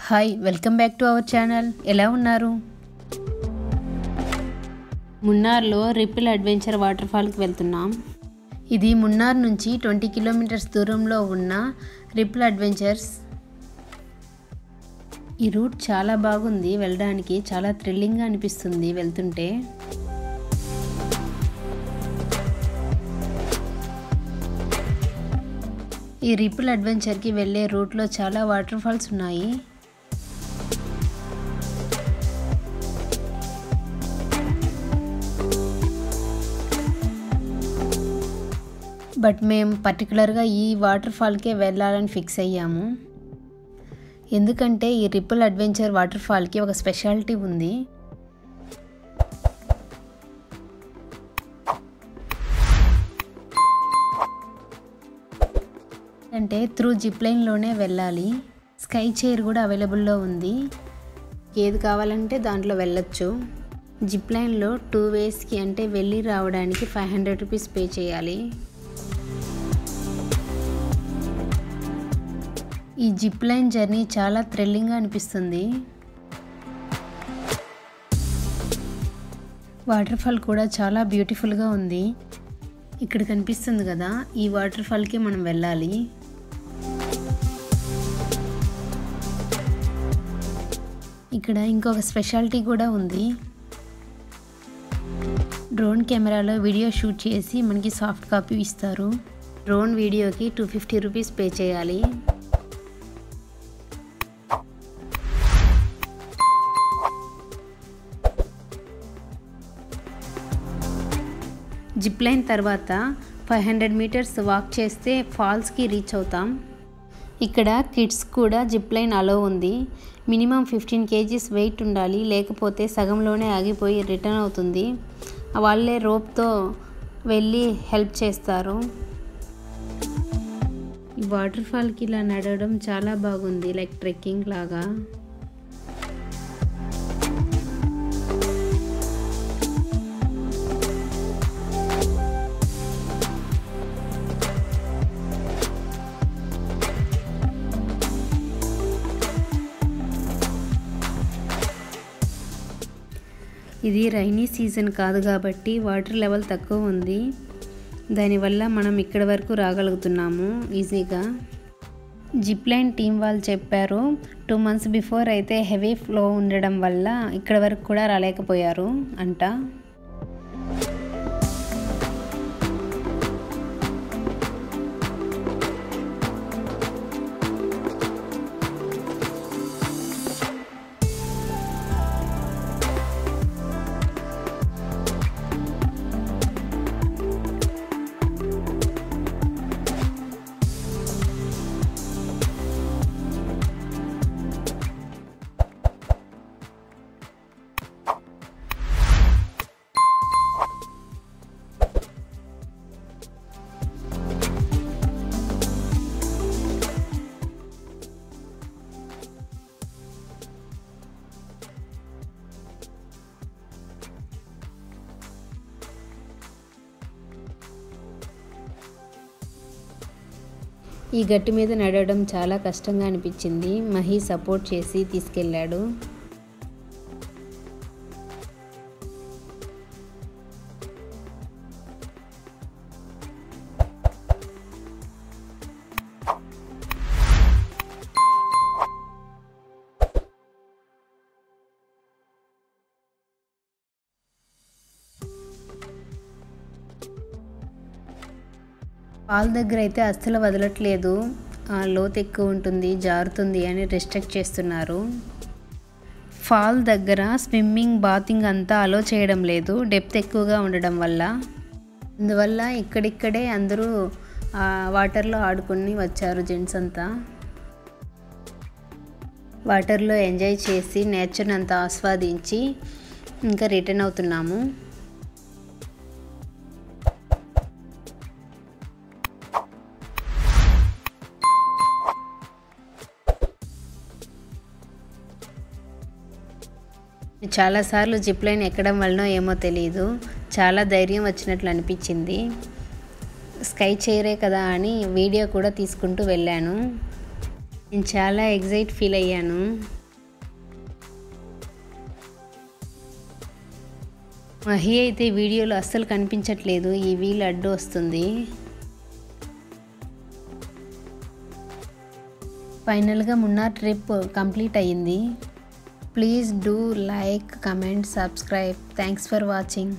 Hi welcome back to our channel. ఎలా ఉన్నారు? మున్నార్లో ripple adventure water ఫాల్కి వెళ్తున్నాం. ఇది మున్నార్ నుంచి 20 కిలోమీటర్స్ దూరంలో ఉన్న రిపిల్ అడ్వెంచర్స్. ఈ రూట్ చాలా బాగుంది, వెళ్ళడానికి చాలా థ్రిల్లింగ్గా అనిపిస్తుంది వెళ్తుంటే. ఈ రిపిల్ అడ్వెంచర్కి వెళ్ళే రూట్లో చాలా వాటర్ ఫాల్స్ ఉన్నాయి. బట్ మేము పర్టికులర్గా ఈ వాటర్ ఫాల్కే వెళ్ళాలని ఫిక్స్ అయ్యాము. ఎందుకంటే ఈ రిపిల్ అడ్వెంచర్ వాటర్ ఫాల్కి ఒక స్పెషాలిటీ ఉంది. అంటే త్రూ జిప్ లైన్లోనే వెళ్ళాలి. స్కై చైర్ కూడా అవైలబుల్లో ఉంది. ఏది కావాలంటే దాంట్లో వెళ్ళొచ్చు. జిప్ లైన్లో 2 వేస్కి అంటే వెళ్ళి రావడానికి 500 రూపీస్ పే చేయాలి. ఈ జిప్ లైన్ జర్నీ చాలా థ్రిల్లింగ్గా అనిపిస్తుంది. వాటర్ ఫాల్ కూడా చాలా బ్యూటిఫుల్గా ఉంది. ఇక్కడ కనిపిస్తుంది కదా, ఈ వాటర్ ఫాల్కి మనం వెళ్ళాలి. ఇక్కడ ఇంకొక స్పెషాలిటీ కూడా ఉంది. డ్రోన్ కెమెరాలో వీడియో షూట్ చేసి మనకి సాఫ్ట్ కాపీ ఇస్తారు. డ్రోన్ వీడియోకి 250 రూపీస్ పే చేయాలి. జిప్ లైన్ తర్వాత 500 మీటర్స్ వాక్ చేస్తే ఫాల్స్కి రీచ్ అవుతాం. ఇక్కడ కిడ్స్ కూడా జిప్ లైన్ అలో ఉంది. మినిమం 15 kgs వెయిట్ ఉండాలి, లేకపోతే సగంలోనే ఆగిపోయి రిటర్న్ అవుతుంది. వాళ్ళే రోప్తో వెళ్ళి హెల్ప్ చేస్తారు. ఈ వాటర్ ఫాల్కి ఇలా నడవడం చాలా బాగుంది, లైక్ ట్రెక్కింగ్ లాగా. ఇది రైనీ సీజన్ కాదు కాబట్టి వాటర్ లెవెల్ తక్కువ ఉంది. దానివల్ల మనం ఇక్కడ వరకు రాగలుగుతున్నాము ఈజీగా. జిప్ లైన్ టీం వాళ్ళు చెప్పారు 2 months బిఫోర్ అయితే హెవీ ఫ్లో ఉండడం వల్ల ఇక్కడ వరకు కూడా రాలేకపోయారు అంట. ఈ గట్టు మీద నడవడం చాలా కష్టంగా అనిపించింది. మహి సపోర్ట్ చేసి తీసుకెళ్ళాడు. ఫాల్ దగ్గర అయితే అస్సలు వదలట్లేదు. లోతు ఎక్కువ ఉంటుంది, జారుతుంది అని రెస్ట్రిక్ట్ చేస్తున్నారు. ఫాల్ దగ్గర స్విమ్మింగ్, బాతింగ్ అంతా అలో చేయడం లేదు, డెప్త్ ఎక్కువగా ఉండడం వల్ల. అందువల్ల ఇక్కడిక్కడే అందరూ వాటర్లో ఆడుకొని వచ్చారు. జెంట్స్ అంతా వాటర్లో ఎంజాయ్ చేసి నేచర్ని అంతా ఆస్వాదించి ఇంకా రిటర్న్ అవుతున్నాము. చాలాసార్లు జిప్ లైన్ ఎక్కడం వలన ఏమో తెలియదు, చాలా ధైర్యం వచ్చినట్లు అనిపించింది. స్కై చైరే కదా అని వీడియో కూడా తీసుకుంటూ వెళ్ళాను. నేను చాలా ఎక్సైట్ ఫీల్ అయ్యాను. మహి అయితే వీడియోలో అస్సలు కనిపించట్లేదు, ఈ వీల్ అడ్డు వస్తుంది. ఫైనల్గా మున్నార్ ట్రిప్ కంప్లీట్ అయ్యింది. Please do like, comment, subscribe. Thanks for watching.